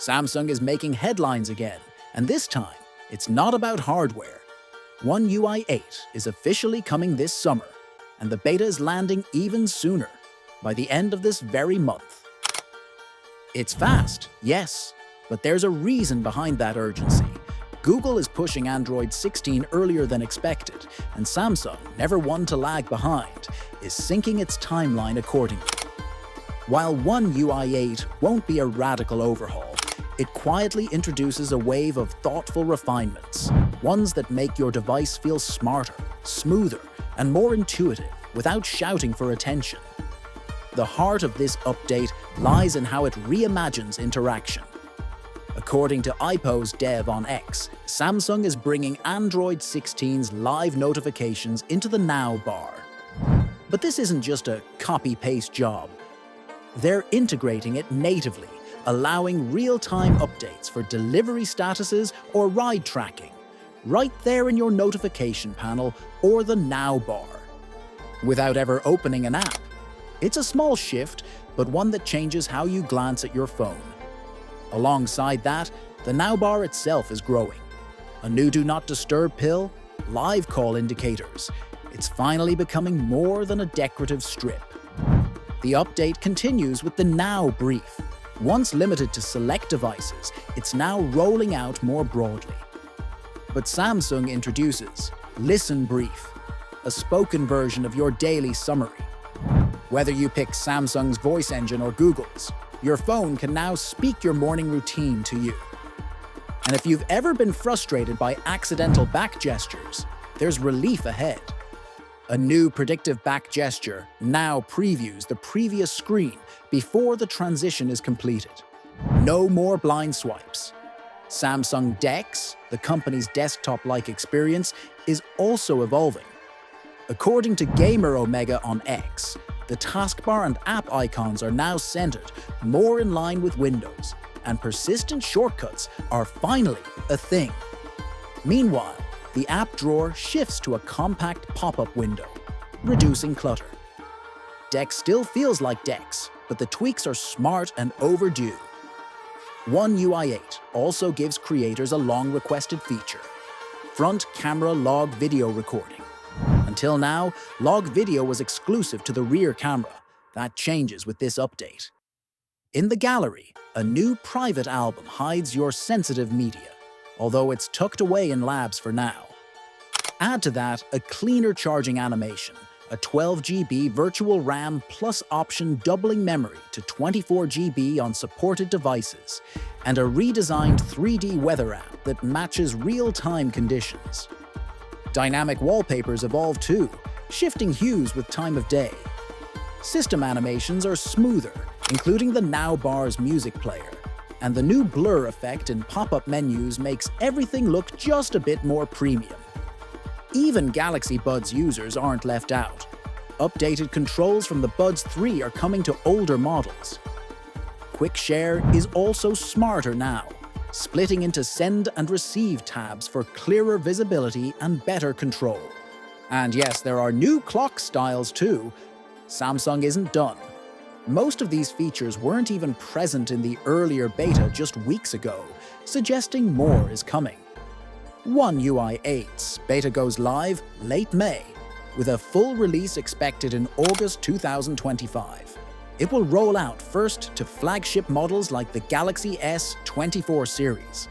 Samsung is making headlines again, and this time, it's not about hardware. One UI 8 is officially coming this summer, and the beta is landing even sooner, by the end of this very month. It's fast, yes, but there's a reason behind that urgency. Google is pushing Android 16 earlier than expected, and Samsung, never one to lag behind, is syncing its timeline accordingly. While One UI 8 won't be a radical overhaul, it quietly introduces a wave of thoughtful refinements, ones that make your device feel smarter, smoother, and more intuitive without shouting for attention. The heart of this update lies in how it reimagines interaction. According to iPo's dev on X, Samsung is bringing Android 16's live notifications into the Now bar. But this isn't just a copy-paste job. They're integrating it natively, allowing real-time updates for delivery statuses or ride tracking, right there in your notification panel or the Now bar, without ever opening an app. It's a small shift, but one that changes how you glance at your phone. Alongside that, the Now bar itself is growing. A new Do Not Disturb pill, live call indicators. It's finally becoming more than a decorative strip. The update continues with the Now brief. Once limited to select devices, it's now rolling out more broadly. But Samsung introduces Listen Brief, a spoken version of your daily summary. Whether you pick Samsung's voice engine or Google's, your phone can now speak your morning routine to you. And if you've ever been frustrated by accidental back gestures, there's relief ahead. A new predictive back gesture now previews the previous screen before the transition is completed. No more blind swipes. Samsung DeX, the company's desktop-like experience, is also evolving. According to Gamer Omega on X, the taskbar and app icons are now centered, more in line with Windows, and persistent shortcuts are finally a thing. Meanwhile, the app drawer shifts to a compact pop-up window, reducing clutter. DeX still feels like DeX, but the tweaks are smart and overdue. One UI 8 also gives creators a long-requested feature: front camera log video recording. Until now, log video was exclusive to the rear camera. That changes with this update. In the gallery, a new private album hides your sensitive media, although it's tucked away in labs for now. Add to that a cleaner charging animation, a 12 GB virtual RAM plus option doubling memory to 24 GB on supported devices, and a redesigned 3D weather app that matches real-time conditions. Dynamic wallpapers evolve too, shifting hues with time of day. System animations are smoother, including the Now bar's music player, and the new blur effect in pop-up menus makes everything look just a bit more premium. Even Galaxy Buds users aren't left out. Updated controls from the Buds 3 are coming to older models. Quick Share is also smarter now, splitting into send and receive tabs for clearer visibility and better control. And yes, there are new clock styles too. Samsung isn't done. Most of these features weren't even present in the earlier beta just weeks ago, suggesting more is coming. One UI 8's beta goes live late May, with a full release expected in August 2025. It will roll out first to flagship models like the Galaxy S24 series.